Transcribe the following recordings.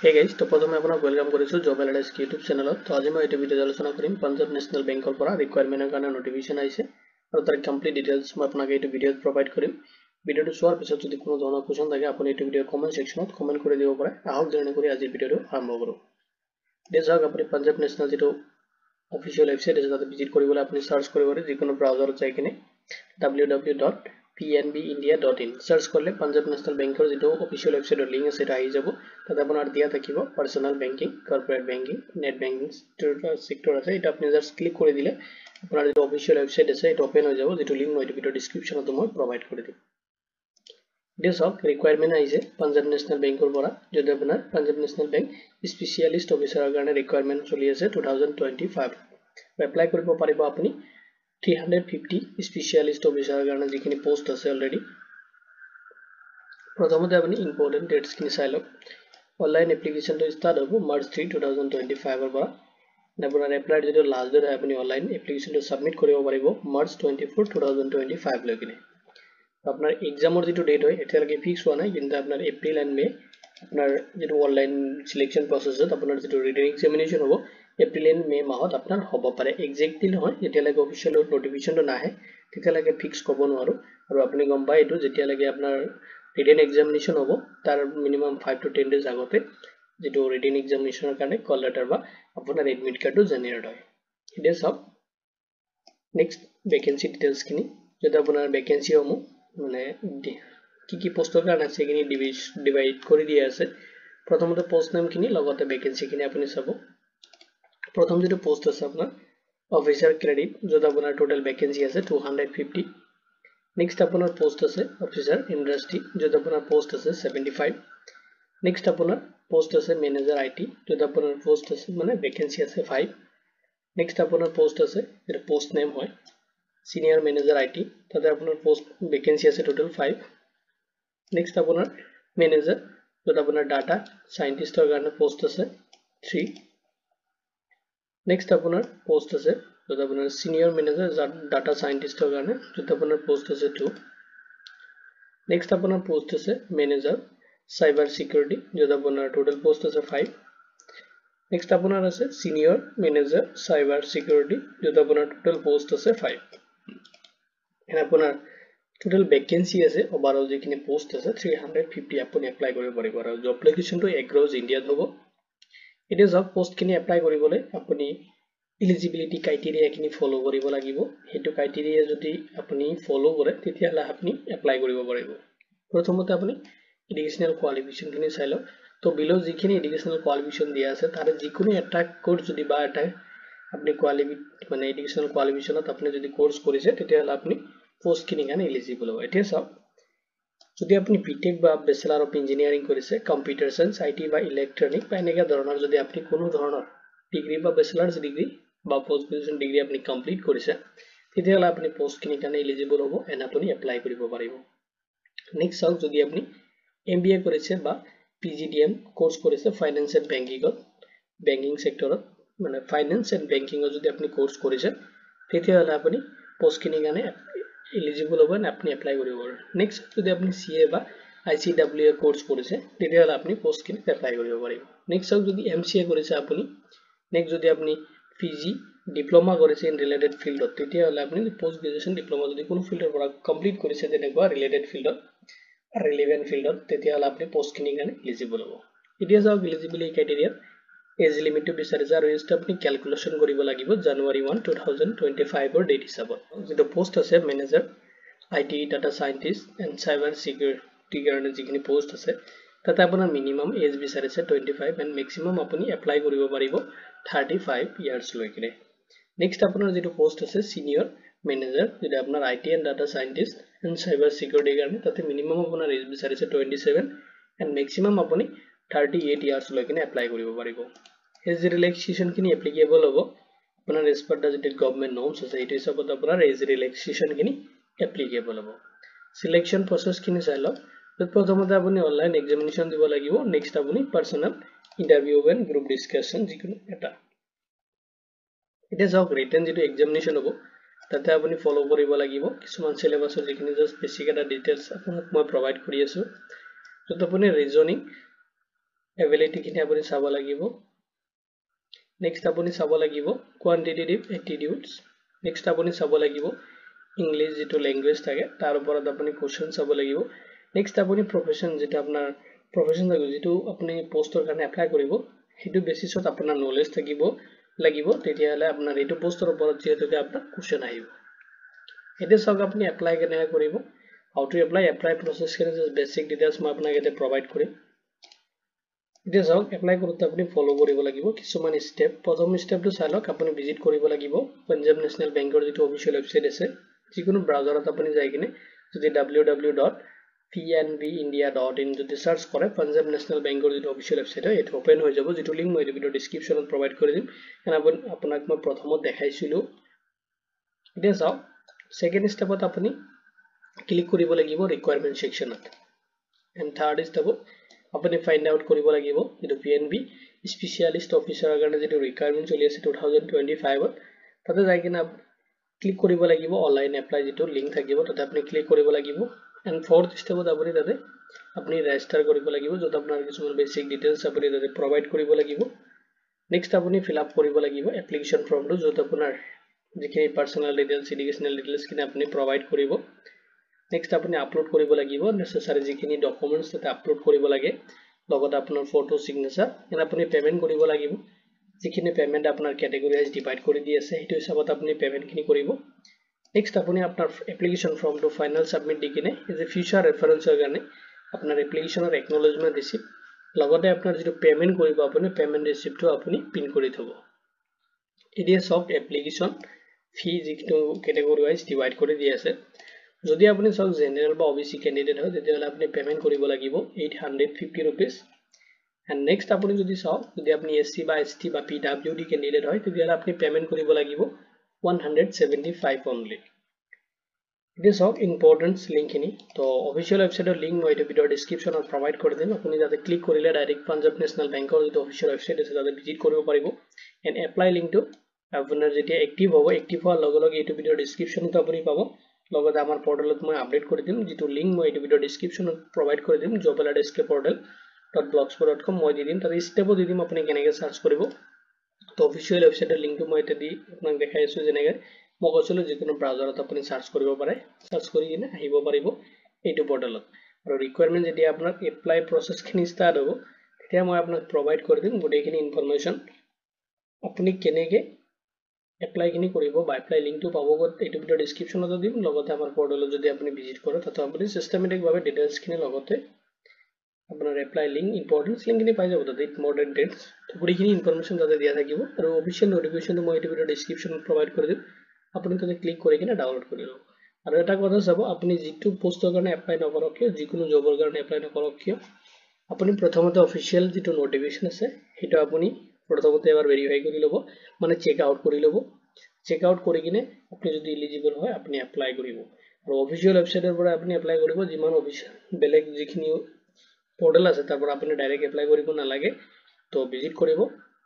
Hey guys, তো প্ৰথমে আপোনাক ওয়েলকাম কৰিছো জব এলাইডাছ ইউটিউব চেনেলত। তো আজি মই এই ভিডিঅ'ত আলোচনা কৰিম পাঞ্জাব নেশ্যনেল বেংকৰ পৰা ৰিকুৱাৰমেন্টৰ কাৰণে নটিফিকেশন আহিছে আৰু তাৰ কমপ্লিট ডিটেইলছ মই আপোনাক এই ভিডিঅ'ত প্ৰভাইড কৰিম। ভিডিঅ'টো চোৱাৰ পিছত যদি কোনো ধৰণৰ কোৱেশ্চন থাকে আপুনি এই ভিডিঅ'ৰ কমেন্ট সেকশনত কমেন্ট কৰি দিব পাৰে। আহক জানি কৰি আজি ভিডিঅ'টো আৰম্ভ কৰো। দেশক আপুনি পাঞ্জাব নেশ্যনেল যেটো অফিচিয়েল ওয়েবসাইট আছে তাতে ভিজিট কৰিবলৈ আপুনি সাৰ্চ কৰিব পাৰে যিকোনো ব্ৰাউজাৰত যাই কিনে www.pnbindia.in সার্চ করলে পাঞ্জাব ন্যাশনাল ব্যাংকের যেটো অফিশিয়াল ওয়েবসাইটের লিংক আছে এটা আহি যাব। তাতে আপনার দিয়া থাকিব personal banking, corporate banking, net banking sector আছে। এটা আপনি জাস্ট ক্লিক করে দিলে আপনার যেটো অফিশিয়াল ওয়েবসাইট আছে এটা ওপেন হয়ে যাব, যেটো লিংক মই ভিডিও ডেসক্রিপশনত মই প্রোভাইড করে দিম। This of requirement is Punjab National Bank পৰা যদি আপোনাৰ Punjab National Bank স্পেশালিষ্ট অফিচাৰৰ কাৰণে ৰিকুৱাৰমেন্ট চলি আছে 2025 এপ্লাই কৰিব পাৰিব আপুনি 350 স্পেশালিষ্ট অফিচাৰৰ কাৰণে যিখিনি পোষ্ট আছে অলৰেডি। প্ৰথমতে আপুনি ইম্পৰ্টেন্ট ডেটস খিনি চাই লওক। অনলাইন এপ্লিকেশনটো ষ্টাৰ্ট হ'ব মাৰ্চ 3 2025 ৰ পৰা। আপোনাৰ এপ্লাইৰ যেটো লাষ্ট ডেট হয় আপুনি অনলাইন এপ্লিকেশনটো সাবমিট কৰিব পাৰিব মাৰ্চ 24 2025 লৈকে। আপনাৰ এক্সামৰ যেটো ডেট হয় এতিয়ালৈকে ফিক্স হোৱা নাই, কিন্তু আপনাৰ এপ্ৰিল এন্ড মে আপনাৰ যেটো অনলাইন সিলেকশন প্ৰসেছত আপনাৰ যেটো ৰিটেন এক্সামিনেশন হ'ব এপ্ৰিল এন্ড মে মাহত আপনাৰ হ'ব পাৰে। এক্সাক্টলি নহয়, যেতিয়ালৈকে অফিচিয়েল নোটিফিকেশনটো নাহে তেতিয়ালৈকে ফিক্স ক'ব নোৱাৰো। আৰু আপুনি গম পায় এইটো যেতিয়ালৈকে আপনাৰ ৰিটেন এক্সামিনেশন হ'ব তাৰ মিনিমাম 5 to 10 days আগতে যেটো ৰিটেন এক্সামিনেশনৰ কাৰণে কল লেটাৰ বা আপোনাৰ এডমিট কাৰ্ডটো জেনাৰেট হয়। এতিয়া সব নেক্সট ভ্যাকেন্সি ডিটেইলছ খিনি যদি আপোনাৰ ভ্যাকেন্সি সমূহ মানে কি পোস্টৰ কাৰণে আছে কিনি ডিভাইড কৰি দিয়া আছে। প্ৰথমতে পোষ্ট নেম খিনি লগতে ভ্যাকেন্সি খিনি আপুনি চাব। প্ৰথম যেটো পোষ্ট আছে আপোনাৰ অফিচাৰ ক্ৰেডিট, যত আপোনাৰ টোটাল ভ্যাকেন্সি আছে 250। নেক্সট আপোনাৰ পোষ্ট আছে অফিচাৰ ইন্ডাস্ট্ৰি, যত আপোনাৰ পোষ্ট আছে 75। নেক্সট আপোনাৰ পোষ্ট আছে মেনেজাৰ আইটি, যত আপোনাৰ পোষ্ট আছে মানে ভ্যাকেন্সি আছে 5। নেক্সট আপোনাৰ পোষ্ট আছে যেটা পোষ্ট নেম হয় সিনিয়র ম্যানেজার আইটি, তাতে আপনার পোস্ট ভ্যাকেন্সি আছে টোটাল 5। নেক্সট আপনার ম্যানেজার, যত আপনার ডাটা সাইন্টিস্টৰ কাৰণে পোস্ট আছে 3। নেক্সট আপনাৰ পোস্ট আছে যত আপনাৰ সিনিয়ৰ ম্যানেজাৰ ডাটা সাইন্টিস্টৰ কাৰণে, যত আপনার পোস্ট আছে 2। নেক্সট আপনার পোস্ট আছে ম্যানেজার সাইবার সিকিউরিটি, যত আপনার টোটাল পোস্ট আছে 5। নেক্সট আপনার আছে সিনিয়র ম্যানেজার সাইবার সিকিউরিটি, যত আপনার টোটাল পোস্ট আছে 5। আপোনাৰ টোটাল ভ্যাকেন্সি আছে ওভাৰঅল যিখিনি পোষ্ট আছে 350 আপুনি এপ্লাই কৰিব পাৰিব। আৰু জব লোকেশনটো এগ্ৰজ ইণ্ডিয়াত হ'ব। এটা জব পোষ্ট খিনি এপ্লাই কৰিবলৈ আপুনি এলিজিবিলিটি ক্ৰাইটেৰিয়া খিনি ফলো কৰিব লাগিব। হেতু ক্ৰাইটেৰিয়া যদি আপুনি ফলো কৰে তেতিয়াহলে আপুনি এপ্লাই কৰিব পাৰিব। প্ৰথমতে আপুনি এডুকেশনাল কোৱালিফিকেশন খিনি চাই লওক। তো বিলো যিখিনি এডুকেশনাল কোৱালিফিকেশন দিয়া আছে তাৰে যিকোনো এটা কোৰ্স যদি বা এটা আপনি মানে এডুকেশনাল কোৱালিফিকেশনত আপনি যদি কোৰ্স কৰিছে তেতিয়াহলে আপনি পোস্ট খিনি কাৰণে এলিজিবল হ'ব। এতিয়া সব যদি আপনি বিটেক বা ব্যাচেলাৰ অফ ইঞ্জিনিয়াৰিং কৰিছে কম্পিউটাৰ সায়েন্স আইটি বা ইলেক্ট্ৰনিক বা এনেকা ধৰণৰ যদি আপনি কোনো ধৰণৰ ডিগ্ৰী বা ব্যাচেলাৰ্স ডিগ্ৰী বা পোস্ট গ্ৰেজুৱেশ্যন ডিগ্ৰী আপনি কমপ্লিট কৰিছে তেতিয়াহলে আপনি পোস্ট খিনি কাৰণে এলিজিবল হ'ব এন্ড আপনি এপ্লাই কৰিব পাৰিব। নেক্সট চাওক যদি আপনি এমবিএ কৰিছে বা পিজিডিএম কোৰ্স কৰিছে ফাইনান্স এন্ড বেংকিং সেক্টৰত মানে ফাইনান্স এন্ড বেংকিংৰ যদি আপনি কোৰ্স কৰিছে তেতিয়াহলে আপনি পোস্ট খিনি কাৰণে এলিজিবল হ'ব না আপনি এপ্লাই কৰিব পাৰে। নেক্সট যদি আপনি সিএ বা আইসিডব্লিউ কোৰ্স কৰিছে তেতিয়াহলে আপনি পোস্ট খিনি এপ্লাই কৰিব পাৰিব। নেক্সট যদি এমসিএ কৰিছে আপনি, নেক্সট যদি আপনি পিজি ডিপ্লোমা কৰিছে ইন ৰিলেটেড ফিল্ডত তেতিয়াহলে আপনি পোস্ট গ্ৰেজুৱেশ্যন ডিপ্লোমা যদি কোনো ফিল্ডৰ পৰা কমপ্লিট কৰিছে তেনেকুৱা ৰিলেটেড ফিল্ডত ৰিলেভেন্ট ফিল্ডত তেতিয়াহলে আপনি পোস্ট খিনি কাৰণে এলিজিবল হ'ব। এতিয়া যাওক এলিজিবিলিটি ক্ৰাইটেৰিয়া। এজ লিমিট টু বিচাৰিছে আৰু এজটো আপনি ক্যালকুলেশন কৰিব লাগিব জানুৱাৰী 1 2025 ৰ ডেট হিচাপত। যেটো পোস্ট আছে manager IT data scientist and cyber security কাৰণে যিখিনি পোস্ট আছে তাতে আপোনাৰ মিনিমাম এজ বিচাৰিছে 25 এন্ড ম্যাক্সিমাম আপুনি এপ্লাই কৰিব পাৰিব 35 ইয়াৰ্স লৈকে। নেক্সট আপোনাৰ যেটো পোস্ট আছে সিনিয়ৰ ম্যানেজাৰ, যেটা আপোনাৰ IT and data scientist and cyber security কাৰণে তাতে মিনিমাম আপোনাৰ এজ বিচাৰিছে 27 এন্ড ম্যাক্সিমাম আপুনি 38 ইয়াৰ্স লৈকে এপ্লাই কৰিব পাৰিব। এজ ৰিলেক্সেশন খিনি এপ্লিকেবল হ'ব আপোনাৰ এজ পাৰ দা যেটো গভৰ্নমেন্ট নৰ্মছ আছে এইটো হিচাপত আপোনাৰ এজ ৰিলেক্সেশন খিনি এপ্লিকেবল হ'ব। সিলেকশন প্ৰসেস খিনি চাই লওক। প্ৰথমতে আপুনি অনলাইন এক্সামিনেশন দিব লাগিব। নেক্সট আপুনি personal interview and group discussion যিকোনো এটা। এটা যাওক ৰিটেন যেটো এক্সামিনেশন হ'ব তাতে আপুনি ফলো কৰিব লাগিব কিছুমান সিলেবাসৰ যিখিনি জাস্ট বেসিক এটা ডিটেইলছ আপোনাক মই প্ৰভাইড কৰি আছো। যত আপুনি ৰিজনিং এবিলিটি খিনি আপুনি চাব লাগিব নেক্সট আপুনি চাব লাগিব কোয়ান্টিটেটিভ এটিটিউডস নেক্সট আপুনি চাব লাগিব ইংলিশ যেটো ল্যাঙ্গুয়েজ থাকে তাৰ ওপৰত আপুনি কোৱেশ্চন চাব লাগিব নেক্সট আপুনি প্ৰফেশন যেটো আপোনাৰ প্ৰফেশন যেটো আপুনি পোষ্টৰ কাৰণে এপ্লাই কৰিব হেতু বেসিছত আপোনাৰ নলেজ থাকিব লাগিব তেতিয়ালে আপোনাৰ এটো পোষ্টৰ ওপৰত যেটো আপোনাৰ কোৱেশ্চন আহিব এটা সব আপুনি এপ্লাই কেনে কৰিব how to apply process কেনে বেসিক ডিটেইলস মই আপোনাক এটা প্ৰভাইড কৰিম এতিয়া যাওক এপ্লাই কৰোতে আপুনি ফলো কৰিব লাগিব কিছুমান স্টেপ প্ৰথম স্টেপটো চালক আপুনি ভিজিট কৰিব লাগিব পাঞ্জাব নেশনেল বেংকৰ যেটো অফিশিয়াল ওয়েবসাইট আছে যিকোনো ব্ৰাউজাৰত আপুনি যাই কিনে যদি www.pnbindia.in যদি সাৰ্চ কৰে পাঞ্জাব নেশনেল বেংকৰ যেটো অফিশিয়াল ওয়েবসাইট হয় এটো ওপেন হৈ যাব যেটো লিংক মই ভিডিও ডেসক্ৰিপচনত প্ৰভাইড কৰি দিম এনা আপোনাক মই প্ৰথমত দেখাইছিলো এতিয়া যাওক সেকেন্ড স্টেপত আপুনি ক্লিক কৰিব লাগিব ৰিকোয়াৰমেন্ট সেকশনত এন্ড থাৰ্ড স্টেপ আপুনি ফাইন্ড আউট কৰিব লাগিব যেটো PNB স্পেশালিষ্ট অফিচাৰৰ কাৰণে যেটো ৰিকোয়াৰমেন্ট চলি আছে 2025 তাতে যাই কিনে ক্লিক কৰিব লাগিব অনলাইন এপ্লাই যেটো লিংক থাকিব তাতে আপুনি ক্লিক কৰিব লাগিব এন্ড ফোৰ্থ স্টেপত আপুনি তাতে আপুনি ৰেজিস্টাৰ কৰিব লাগিব যত আপোনাৰ কিছুমান বেসিক ডিটেইলস আপুনি তাতে প্ৰভাইড কৰিব লাগিব নেক্সট আপুনি ফিল আপ কৰিব লাগিব এপ্লিকেশন ফৰ্মটো যত আপোনাৰ যিখিনি পাৰ্সোনাল ডিটেইলস এডুকেশনাল ডিটেইলস কিনে আপুনি প্ৰভাইড কৰিব নেক্সট আপুনি আপলোড কৰিব লাগিব নেসেসাৰি যিখিনি ডকুমেন্টস তাতে আপলোড কৰিব লাগে লগত আপোনাৰ ফটো সিগনেচাৰ এনে আপুনি পেমেন্ট কৰিব লাগিব যিখিনি পেমেন্ট আপোনাৰ ক্যাটেগৰি ওয়াইজ ডিভাইড কৰি দি আছে হেতু হিচাপত আপুনি পেমেন্ট খিনি কৰিব নেক্সট আপুনি আপোনাৰ এপ্লিকেশন ফৰ্মটো ফাইনাল সাবমিট দি কিনে এজ এ ফিউচাৰ ৰেফাৰেন্সৰ কাৰণে আপোনাৰ এপ্লিকেশনৰ একনলেজমেন্ট ৰিসিপ্ট লগতে আপোনাৰ যেটো পেমেন্ট কৰিব আপুনি পেমেন্ট ৰিসিপ্টটো আপুনি পিন কৰি থব এতিয়া সব এপ্লিকেশন ফি যেটো ক্যাটেগৰি ওয়াইজ ডিভাইড কৰি দি আছে যদি আপুনি সব জেনাৰেল বা ওবিসি ক্যান্ডিডেট হয় তেতিয়ালে আপুনি পেমেন্ট কৰিব লাগিব 850 rupees and next আপুনি যদি যদি আপুনি SC বা ST বা PWD ক্যান্ডিডেট হয় তেতিয়ালে আপুনি পেমেন্ট কৰিব লাগিব 175 only this is important link খিনি তো অফিশিয়াল ওয়েবসাইটৰ লিংক মই এই ভিডিওৰ ডেসক্ৰিপচনত প্ৰভাইড কৰি দিম আপুনি যাতে ক্লিক কৰিলে ডাইৰেক্ট পাঞ্জাব নেশনেল বেংকৰ যেটো অফিশিয়াল ওয়েবসাইট আছে তাতে ভিজিট কৰিব পাৰিব এন্ড এপ্লাই লিংকটো আপোনাৰ যেতিয়া এক্টিভ হ'ব এক্টিভ হোৱাৰ লগে লগে এই ভিডিওৰ ডেসক্ৰিপচনত আপুনি পাব লগতে আমাৰ পৰ্টেলত মই আপডেট কৰি দিম যেটো লিংক মই এই ভিডিওৰ ডেসক্ৰিপচনত প্ৰভাইড কৰি দিম jobaladsk.portal.blogspot.com মই দি দিম তাতে স্টেপো দি দিম আপুনি কেনেকৈ সার্চ কৰিব তো অফিশিয়াল ওয়েবসাইটৰ লিংকটো মই এটা দি আপোনাক দেখাই আছো যেনেকৈ মই কৈছিলো যিকোনো ব্ৰাউজাৰত আপুনি সাৰ্চ কৰিব পাৰে সাৰ্চ কৰি কিনে আহিব পাৰিব এইটো পৰ্টেলত আৰু ৰিকোয়াৰমেন্ট যেতিয়া আপোনাৰ এপ্লাই প্ৰসেস খিনি স্টাৰ্ট হ'ব তেতিয়া মই আপোনাক প্ৰভাইড কৰি দিম গোটেইখিনি ইনফৰমেশন আপুনি কেনেকৈ এপ্লাই খিনি কৰিব বা এপ্লাই লিংকটো পাব গত এইটো ভিডিও ডেসক্ৰিপচনত দিম লগতে আমাৰ পৰ্টেলত যদি আপুনি ভিজিট কৰে তাতে আপুনি সিস্টেমেটিক ভাবে ডিটেইলস খিনি লগতে আপোনাৰ এপ্লাই লিংক ইম্পৰ্টেন্স লিংক খিনি পাই যাব তাতে ইম্পৰ্টেন্ট ডেটস গোটেইখিনি ইনফৰমেশন তাতে দিয়া থাকিব আৰু অফিশিয়াল নোটিফিকেশনটো মই এইটো ভিডিও ডেসক্ৰিপচনত প্ৰভাইড কৰি দিম আপুনি তাতে ক্লিক কৰি কিনে ডাউনলোড কৰি লব আৰু এটা কথা চাব আপুনি যেটো পোষ্টৰ কাৰণে এপ্লাই নকৰক কিয় যিকোনো জবৰ কাৰণে এপ্লাই নকৰক কিয় আপুনি প্ৰথমতে অফিশিয়াল যেটো নোটিফিকেশন আছে হেতু আপুনি প্ৰথমতে এবাৰ ভেৰিফাই কৰি লব মানে চেক আউট কৰি লব চেক আউট কৰি কিনে আপুনি যদি এলিজিবল হয় আপুনি এপ্লাই কৰিব আৰু অফিশিয়াল ওয়েবসাইটৰ পৰা আপুনি এপ্লাই কৰিব যিমান অফিশিয়াল বেলেগ যিখিনি পৰ্টেল আছে তাৰ পৰা আপুনি ডাইৰেক্ট এপ্লাই কৰিব নালাগে তো ভিজিট কৰিব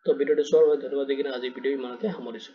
তো ভিডিওটো চোৱাৰ বাবে ধন্যবাদ দিকিনে আজি ভিডিও ইমানতে সামৰিছো